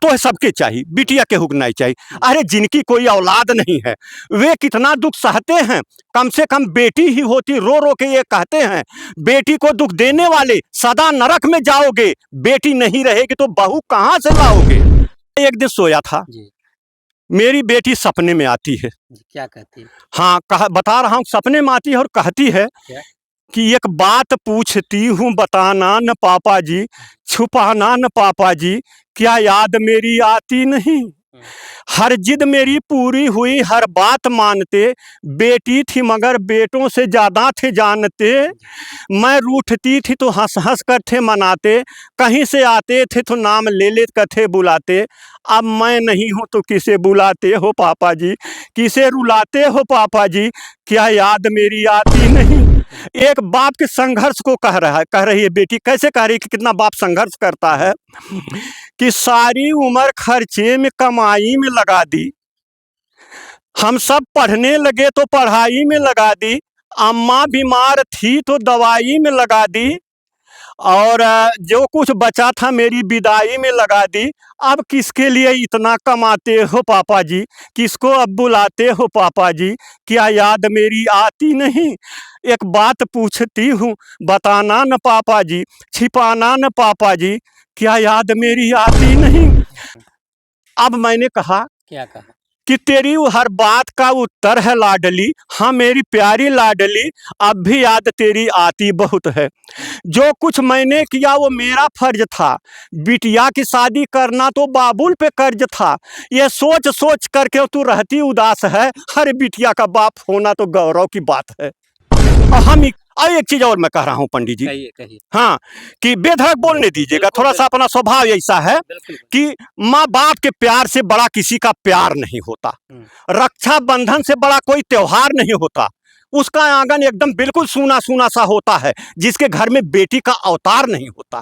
तो सबके चाहिए, बिटिया के हुक नहीं चाहिए। अरे जिनकी कोई औलाद नहीं है वे कितना दुख सहते हैं, कम से कम बेटी ही होती। रो रो के ये कहते हैं, बेटी को दुख देने वाले सदा नरक में जाओगे, बेटी नहीं रहेगी तो बहू कहाँ से लाओगे। एक दिन सोया था, मेरी बेटी सपने में आती है। क्या कहती है? हाँ बता रहा हूँ, सपने में आती है और कहती है कि एक बात पूछती हूँ, बताना न पापा जी, छुपाना न पापा जी, क्या याद मेरी आती नहीं। हर जिद मेरी पूरी हुई, हर बात मानते, बेटी थी मगर बेटों से ज्यादा थे जानते। मैं रूठती थी तो हंस हंस कर थे मनाते, कहीं से आते थे तो नाम ले ले कर थे बुलाते। अब मैं नहीं हूँ तो किसे बुलाते हो पापा जी, किसे रुलाते हो पापा जी, क्या याद मेरी आती नहीं। एक बाप के संघर्ष को कह रही है बेटी। कैसे कह रही है कि कितना बाप संघर्ष करता है कि सारी उम्र खर्चे में कमाई में लगा दी, हम सब पढ़ने लगे तो पढ़ाई में लगा दी, अम्मा बीमार थी तो दवाई में लगा दी, और जो कुछ बचा था मेरी विदाई में लगा दी। अब किसके लिए इतना कमाते हो पापा जी, किसको अब बुलाते हो पापा जी, क्या याद मेरी आती नहीं। एक बात पूछती हूँ, बताना न पापा जी, छिपाना न पापा जी, क्या याद मेरी आती नहीं। अब मैंने कहा, क्या कहा? कि तेरी हर बात का उत्तर है लाडली, हाँ मेरी प्यारी लाडली, अब भी याद तेरी आती बहुत है। जो कुछ मैंने किया वो मेरा फर्ज था, बिटिया की शादी करना तो बाबुल पे कर्ज था। ये सोच सोच करके तू रहती उदास है, हर बिटिया का बाप होना तो गौरव की बात है। और एक चीज और मैं कह रहा हूँ पंडित जी, कहिए। हाँ, कि बेधड़क बोलने दीजिएगा, थोड़ा सा अपना स्वभाव ऐसा है कि माँ बाप के प्यार से बड़ा किसी का प्यार नहीं होता, रक्षा बंधन से बड़ा कोई त्योहार नहीं होता, उसका आंगन एकदम बिल्कुल सूना सूना सा होता है जिसके घर में बेटी का अवतार नहीं होता।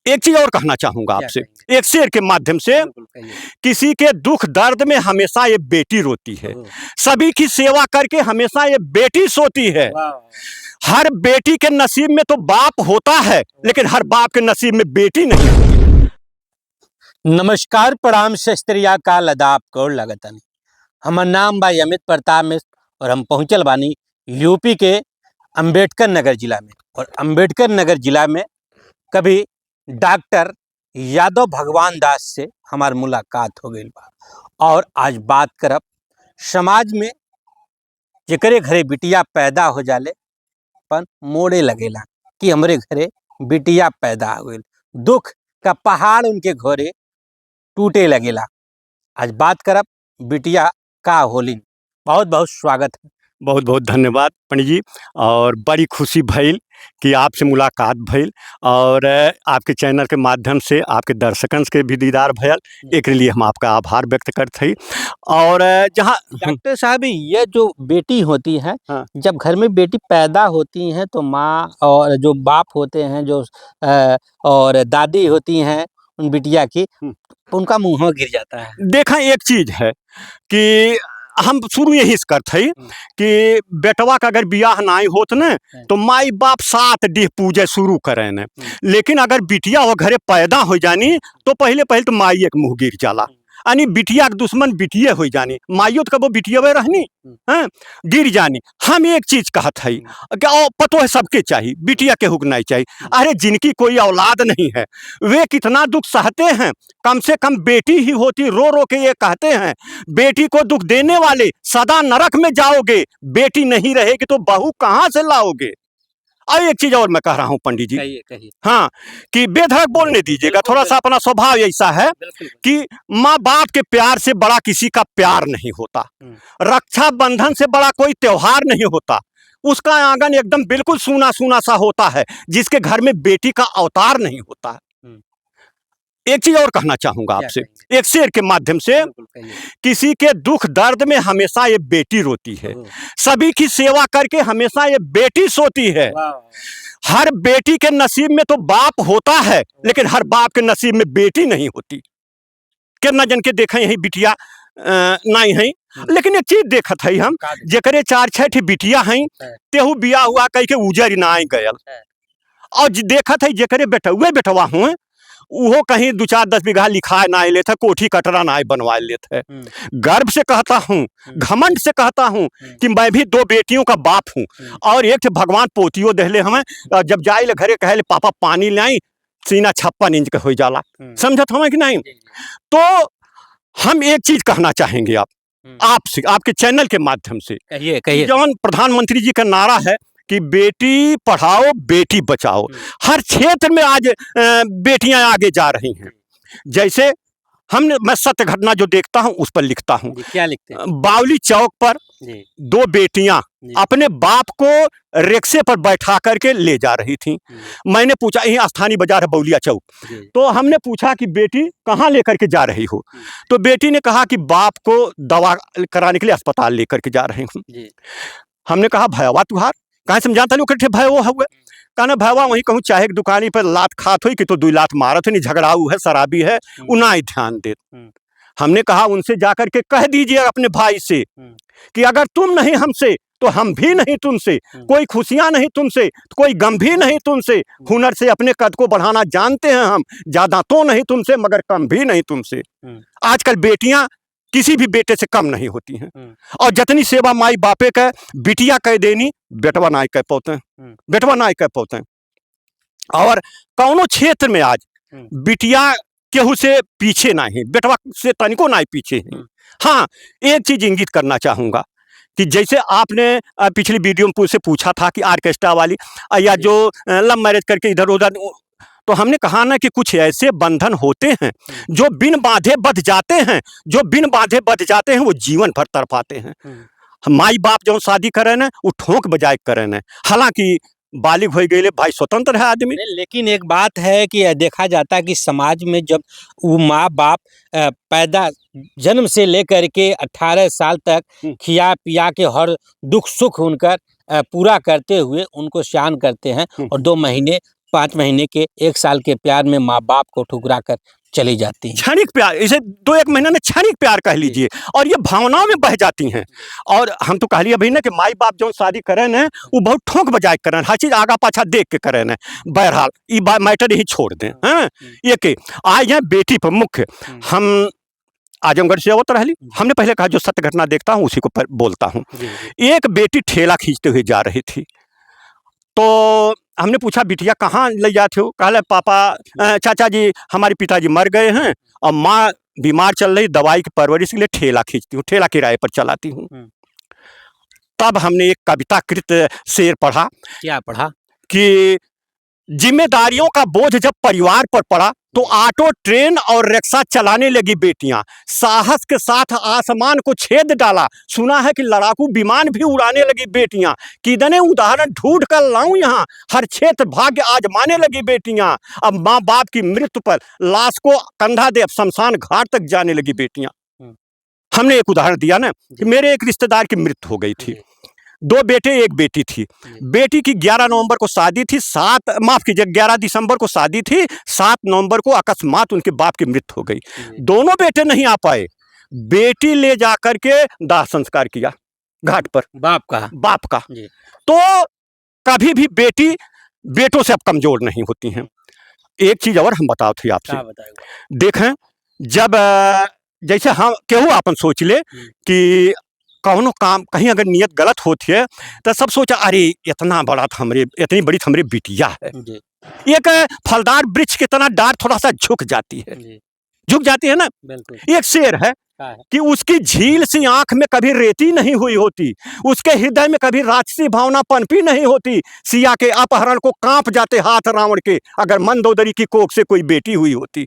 एक चीज और कहना चाहूंगा आपसे, एक शेर के माध्यम से, किसी के दुख दर्द में हमेशा ये बेटी रोती है, सभी की सेवा करके हमेशा ये बेटी सोती है। हर बेटी के नसीब में तो बाप होता है, लेकिन हर बाप के नसीब में बेटी नहीं होती। नमस्कार, प्रणाम, शस्त्रिया काल अदाब कौर लगतन। हमार नाम बा अमित प्रताप मिश्र और हम पहुंचल बानी यूपी के अंबेडकर नगर जिला में। और अंबेडकर नगर जिला में कभी डॉक्टर यादव भगवान दास से हमार मुलाकात हो गई बा, और आज बात करब समाज में जेकरे घरे बिटिया पैदा हो जाले पर मोड़े लगेला कि हमरे घरे बिटिया पैदा हो गई, दुख का पहाड़ उनके घरे टूटे लगेला। आज बात करब बिटिया का होलिन। बहुत बहुत स्वागत है। बहुत बहुत धन्यवाद पंडित जी, और बड़ी खुशी भइल कि आपसे मुलाकात भइल, और आपके चैनल के माध्यम से आपके दर्शकन के भी दीदार भयल, एक लिए हम आपका आभार व्यक्त करते हैं। और जहाँ डॉक्टर साहब, ये जो बेटी होती है, हाँ, जब घर में बेटी पैदा होती है तो माँ और जो बाप होते हैं, जो और दादी होती हैं उन बिटिया की, उनका मुंह गिर जाता है। देखा एक चीज है कि हम शुरू यही से करते हैं कि बेटवा का अगर बियाह नहीं होत न तो माई बाप 7 डीह पूजे शुरू करें न, लेकिन अगर बिटिया वो घरे पैदा हो जानी तो पहले तो माई एक मुँह गिर जाला, यानी बिटिया के दुश्मन बिटिया हो जानी, माइयो तो कबो बिटिया वे रहनी हैं गिर जानी। हम एक चीज कहत है कि पतो है सबके चाहिए, बिटिया के हुक नहीं चाहिए। अरे जिनकी कोई औलाद नहीं है वे कितना दुख सहते हैं, कम से कम बेटी ही होती। रो रो के ये कहते हैं, बेटी को दुख देने वाले सदा नरक में जाओगे, बेटी नहीं रहेगी तो बहू कहाँ से लाओगे। और एक चीज और मैं कह रहा हूँ पंडित जी, कहिए। हाँ, कि बेधड़क बोलने दीजिएगा, थोड़ा सा अपना स्वभाव ऐसा है कि माँ बाप के प्यार से बड़ा किसी का प्यार नहीं होता, रक्षा बंधन से बड़ा कोई त्योहार नहीं होता, उसका आंगन एकदम बिल्कुल सूना सूना सा होता है जिसके घर में बेटी का अवतार नहीं होता। एक चीज और कहना चाहूंगा आपसे, एक शेर के माध्यम से, किसी के दुख दर्द में हमेशा ये बेटी रोती है, सभी की सेवा करके हमेशा ये बेटी सोती है। हर बेटी के नसीब में तो बाप होता है, लेकिन हर बाप के नसीब में बेटी नहीं होती। कितना जन के देखा यही बिटिया नहीं है, लेकिन एक चीज देखत है हम, जेकरे 4-6 बिटिया हैं तेहू बिया हुआ कह के उजर ना गयल, और देखत है जेकरे बेटवा हुए वो कहीं 2-4-10 बीघा लिखा ना लेते, कोठी कटरा ना बनवा लेते। गर्व से कहता हूँ, घमंड से कहता हूँ कि मैं भी 2 बेटियों का बाप हूँ और एक भगवान पोतियो दहले हमें। जब जाए घरे कहले पापा पानी ले आई, सीना 56 इंच का हो जाला। समझत हमें कि नहीं? तो हम एक चीज कहना चाहेंगे आपसे, आपके चैनल के माध्यम से, कहिए। जौन प्रधानमंत्री जी का नारा है कि बेटी पढ़ाओ बेटी बचाओ, हर क्षेत्र में आज बेटियां आगे जा रही हैं। जैसे मैं सत्य घटना जो देखता हूं उस पर लिखता हूं। क्या लिखते हैं? बावली चौक पर 2 बेटियां अपने बाप को रिक्शे पर बैठा करके ले जा रही थी। मैंने पूछा, यही स्थानीय बाजार है बौलिया चौक, तो हमने पूछा कि बेटी कहाँ लेकर के जा रही हो? तो बेटी ने कहा कि बाप को दवा कराने के लिए अस्पताल लेकर के जा रही हूँ। हमने कहा भयवा तुहार कहाँ समझाता लोग भय वो हुए? कहना भयवा वहीं कहूँ चाहे की दुकानी पर लात खात हुई कि तो 2 लात मारत नहीं, झगड़ाऊ है, शराबी है, उना ही ध्यान दे। हमने कहा उनसे जाकर के कह दीजिए अपने भाई से कि अगर तुम नहीं हमसे तो हम भी नहीं तुमसे, कोई खुशियां नहीं तुमसे, कोई गम भी नहीं तुमसे, हुनर से अपने कद को बढ़ाना जानते हैं हम, ज्यादा तो नहीं तुमसे मगर कम भी नहीं तुमसे। आजकल बेटियां किसी भी बेटे से कम नहीं होती हैं, और जितनी सेवा माई बापे का बिटिया कह देनी बेटवा ना कह पाते हैं, बेटवा ना कह पाते हैं। और कौनो क्षेत्र में आज बिटिया केहू से पीछे ना है, बेटवा से तनिको ना पीछे है। हाँ, एक चीज इंगित करना चाहूंगा कि जैसे आपने पिछली वीडियो में से पूछा था कि ऑर्केस्ट्रा वाली या जो लव मैरिज करके इधर उधर, तो हमने कहा ना कि कुछ ऐसे बंधन होते हैं जो बिन बांधे बंध जाते हैं, जो बिन बांधे बंध जाते हैं वो जीवन भर तड़पाते हैं। माई बाप जो शादी करे ना वो ठोक बजाय करे ना, हालांकि बालिग हो गए भाई स्वतंत्र है आदमी। लेकिन एक बात है कि देखा जाता है कि समाज में जब वो माँ बाप पैदा जन्म से लेकर के 18 साल तक खिया पिया के हर दुख सुख उनका पूरा करते हुए उनको शान करते हैं, और 2 महीने 5 महीने के 1 साल के प्यार में माँ बाप को ठुकरा कर चली जाती हैं। क्षणिक प्यार, इसे 2-1 महीना में क्षणिक प्यार कह लीजिए, और ये भावनाओं में बह जाती हैं। और हम तो कह लिया भाई ना कि माई बाप जो शादी करे ना वो बहुत ठोक बजाय करें, हर चीज आगा पाछा देख के करें ना। बहरहाल ये मैटर ही छोड़ दें। हाँ, ये के आज है बेटी पर मुख्य हम आजमगढ़ से आवत रही। हमने पहले कहा जो सत्य घटना देखता हूँ उसी को बोलता हूँ। एक बेटी ठेला खींचते हुए जा रही थी, तो हमने पूछा बिटिया कहाँ ले जाते हो? कहले पापा चाचा जी हमारे पिताजी मर गए हैं और माँ बीमार चल रही, दवाई की परवरिश के लिए ठेला खींचती हूँ, ठेला किराए पर चलाती हूँ। तब हमने एक कविताकृत शेर पढ़ा। क्या पढ़ा? कि जिम्मेदारियों का बोझ जब परिवार पर पड़ा तो ऑटो ट्रेन और रिक्शा चलाने लगी बेटियां, साहस के साथ आसमान को छेद डाला, सुना है कि लड़ाकू विमान भी उड़ाने लगी बेटियां, कितने उदाहरण ढूंढ कर लाऊं यहाँ, हर क्षेत्र भाग्य आजमाने लगी बेटियां, अब माँ बाप की मृत्यु पर लाश को कंधा दे शमशान घाट तक जाने लगी बेटियां। हमने एक उदाहरण दिया ना कि मेरे एक रिश्तेदार की मृत्यु हो गई थी, 2 बेटे 1 बेटी थी। बेटी की 11 नवंबर को शादी थी, 11 दिसंबर को शादी थी, 7 नवंबर को अकस्मात उनके बाप की मृत्यु हो गई। दोनों बेटे नहीं आ पाए, बेटी ले जाकर के दाह संस्कार किया घाट पर, बाप का। तो कभी भी बेटी बेटों से अब कमजोर नहीं होती हैं। एक चीज और हम बताओ थी आपसे, देखें जब जैसे हम केहू अपन सोच ले कि कौनो काम कहीं अगर नियत गलत होती है तो सब सोचा अरे इतना बड़ा इतनी बड़ी हमरे बिटिया है। एक फलदार वृक्ष की तरह डार थोड़ा सा झुक जाती है ना। एक शेर है कि उसकी झील सी आंख में कभी रेती नहीं हुई होती, उसके हृदय में कभी राक्षसी भावना पनपी नहीं होती, सिया के अपहरण को कांप जाते हाथ रावण के अगर मंदोदरी की कोख से कोई बेटी हुई होती।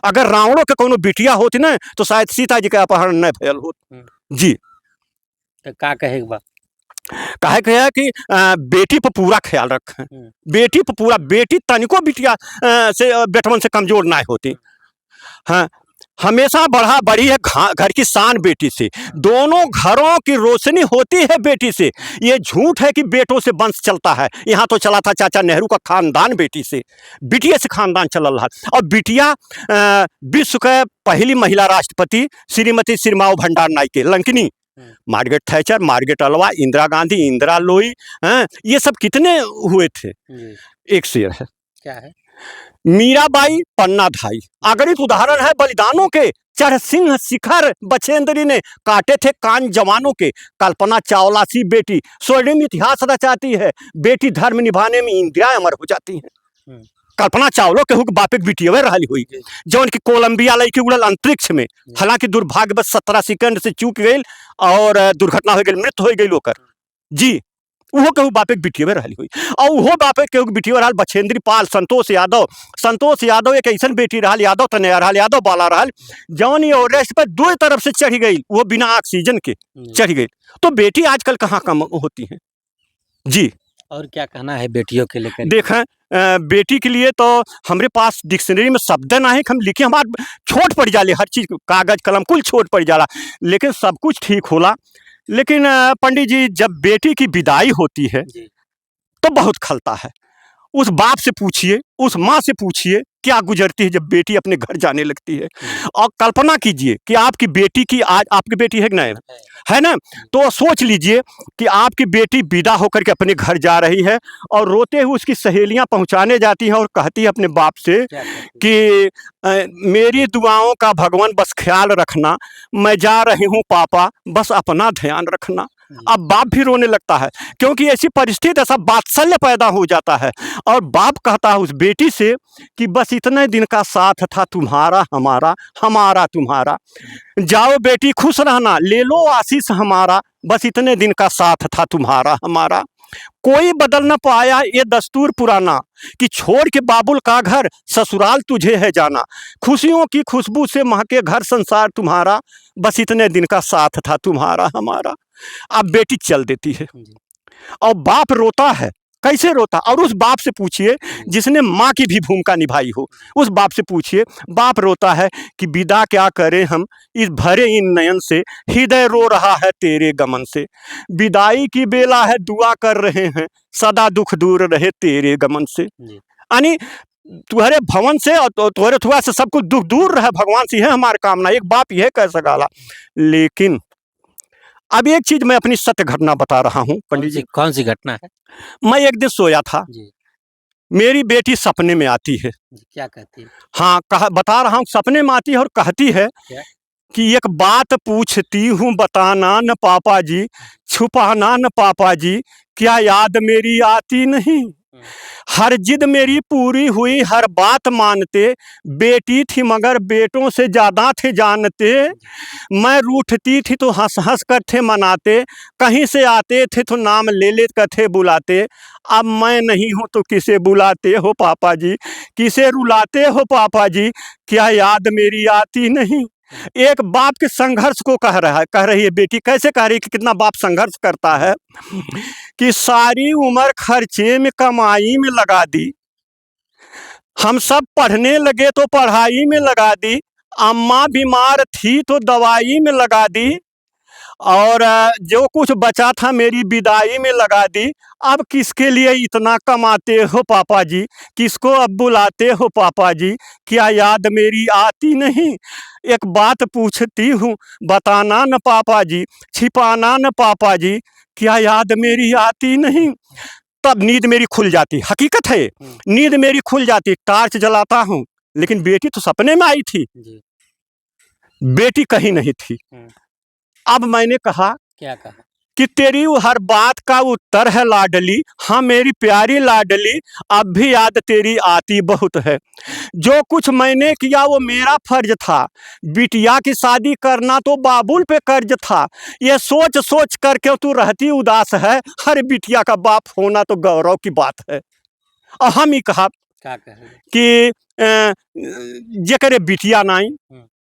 अगर रावणों के कोनो बिटिया होती ना तो शायद सीता जी का अपहरण न भयल होत। जी तो क्या कहेगा? कहे कहे कि बेटी पर पूरा ख्याल रखें, बेटी पर पूरा, बेटी तनिको बिटिया से बेटवन से कमजोर ना होती। हाँ, हमेशा बड़ी है घर की शान बेटी से, दोनों घरों की रोशनी होती है बेटी से। ये झूठ है कि बेटों से वंश चलता है, यहाँ तो चला था चाचा नेहरू का खानदान बेटी से, बिटिया से खानदान चल रहा। और बिटिया विश्व के पहली महिला राष्ट्रपति श्रीमती सिरमाओ भंडार Nike, Lankini, Margaret Thatcher, Margaret Alva, Indira Gandhi, Indira लोई, ये सब कितने हुए थे। एक शेर है, क्या है? मीराबाई पन्ना धाई अगणित उदाहरण है बलिदानों के। चढ़ सिंह शिखर बछेंद्री ने, काटे थे कान जवानों के। कल्पना चावला सी बेटी स्वर्णिम इतिहास रचाती है। बेटी धर्म निभाने में इंदिरा अमर हो जाती है। कल्पना चावला के हुक बापे बिटियवे रही हुई, जौन की कोलंबिया लईकी उड़ल अंतरिक्ष में। हालांकि दुर्भाग्यवश 17 सेकंड से चूक गई और दुर्घटना हो गई, मृत्यु हो गई ओकर। जी उहो केहू बापे के बिटियवे रही हुई। और उहो बापे केहू के बिटियवे रहल बछेंद्री पाल संतोष यादव। संतोष यादव एक ऐसन बेटी रहल, यादव तनया रहल, यादव बाला रहल, जौन ये एवरेस्ट पर दो तरफ से चढ़ी गई, वो बिना ऑक्सीजन के चढ़ी गई। तो बेटी आजकल कहाँ कम होती है। जी और क्या कहना है बेटियों के लेकर? देखें बेटी के लिए तो हमारे पास डिक्शनरी में शब्द ना है कि हम लिखे, हमारे छोट पड़ जाले, हर चीज कागज कलम कुल छोट पड़ जाला, लेकिन सब कुछ ठीक होला। लेकिन पंडित जी जब बेटी की विदाई होती है तो बहुत खलता है। उस बाप से पूछिए, उस माँ से पूछिए क्या गुजरती है जब बेटी अपने घर जाने लगती है। और कल्पना कीजिए कि आपकी बेटी की, आज आपकी बेटी है कि नहीं है ना, तो सोच लीजिए कि आपकी बेटी विदा होकर के अपने घर जा रही है और रोते हुए उसकी सहेलियां पहुंचाने जाती हैं और कहती है अपने बाप से कि मेरी दुआओं का भगवान बस ख्याल रखना, मैं जा रही हूँ पापा, बस अपना ध्यान रखना। अब बाप भी रोने लगता है, क्योंकि ऐसी परिस्थिति, ऐसा वात्सल्य पैदा हो जाता है। और बाप कहता है उस बेटी से कि बस इतने दिन का साथ था तुम्हारा हमारा, हमारा तुम्हारा, जाओ बेटी खुश रहना, ले लो आशीष हमारा, बस इतने दिन का साथ था तुम्हारा हमारा। कोई बदल न पाया ये दस्तूर पुराना कि छोड़ के बाबुल का घर ससुराल तुझे है जाना। खुशियों की खुशबू से महके घर संसार तुम्हारा, बस इतने दिन का साथ था तुम्हारा हमारा। अब बेटी चल देती है और बाप रोता है। कैसे रोता? और उस बाप से पूछिए जिसने माँ की भी भूमिका निभाई हो, उस बाप से पूछिए। बाप रोता है कि विदा क्या करें हम इस भरे इन नयन से, हृदय रो रहा है तेरे गमन से। विदाई की बेला है दुआ कर रहे हैं, सदा दुख दूर रहे तेरे गमन से। यानी तुम्हारे भवन से और तुम्हारे थुआ से सब कुछ दुख दूर रहे, भगवान से है हमारी कामना। एक बाप यह कह सकाला। लेकिन अब एक चीज मैं अपनी सत्य घटना बता रहा हूँ पंडित जी। कौन सी घटना है? मैं एक दिन सोया था, मेरी बेटी सपने में आती है। क्या कहती है? हाँ बता रहा हूँ, सपने में आती है और कहती है कि एक बात पूछती हूँ बताना न पापा जी, छुपाना न पापा जी, क्या याद मेरी आती नहीं। हर जिद मेरी पूरी हुई, हर बात मानते, बेटी थी मगर बेटों से ज्यादा थे जानते। मैं रूठती थी तो हंस हंस कर थे मनाते, कहीं से आते थे तो नाम ले ले कर थे बुलाते। अब मैं नहीं हूँ तो किसे बुलाते हो पापा जी, किसे रुलाते हो पापा जी, क्या याद मेरी आती नहीं। एक बाप के संघर्ष को कह रही है बेटी। कैसे कह रही है कि कितना बाप संघर्ष करता है कि सारी उम्र खर्चे में कमाई में लगा दी, हम सब पढ़ने लगे तो पढ़ाई में लगा दी, अम्मा बीमार थी तो दवाई में लगा दी, और जो कुछ बचा था मेरी विदाई में लगा दी। अब किसके लिए इतना कमाते हो पापा जी, किसको अब बुलाते हो पापा जी, क्या याद मेरी आती नहीं। एक बात पूछती हूँ बताना न पापा जी, छिपाना न पापा जी, क्या याद मेरी आती नहीं। तब नींद मेरी खुल जाती, हकीकत है नींद मेरी खुल जाती। टार्च जलाता हूँ, लेकिन बेटी तो सपने में आई थी, बेटी कहीं नहीं थी। अब मैंने कहा, क्या कहा? कि तेरी हर बात का उत्तर है लाडली, हाँ मेरी प्यारी लाडली, अब भी याद तेरी आती बहुत है। जो कुछ मैंने किया वो मेरा फर्ज था, बिटिया की शादी करना तो बाबुल पे कर्ज था। ये सोच सोच करके तू रहती उदास है, हर बिटिया का बाप होना तो गौरव की बात है। और हम ही कहा कि जेकरे बिटिया नाई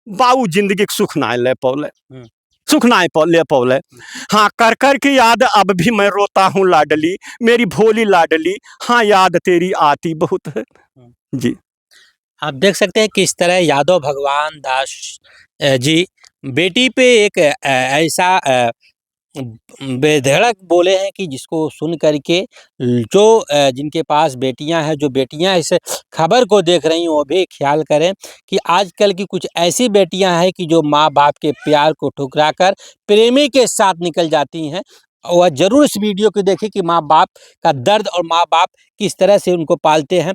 बाबू जिंदगी के सुख ना ले पौले, सुख ना ले पौले। हाँ कर कर के याद अब भी मैं रोता हूँ लाडली, मेरी भोली लाडली, हाँ याद तेरी आती बहुत है। जी आप देख सकते हैं किस तरह यादव भगवान दास जी बेटी पे एक ऐसा बेधड़क बोले हैं कि जिसको सुन करके जो जिनके पास बेटियां हैं, जो बेटियां इस खबर को देख रही हैं, वो भी ख्याल करें कि आजकल की कुछ ऐसी बेटियां हैं कि जो माँ बाप के प्यार को ठुकरा कर प्रेमी के साथ निकल जाती हैं। वह जरूर इस वीडियो को देखें कि माँ बाप का दर्द और माँ बाप किस तरह से उनको पालते हैं।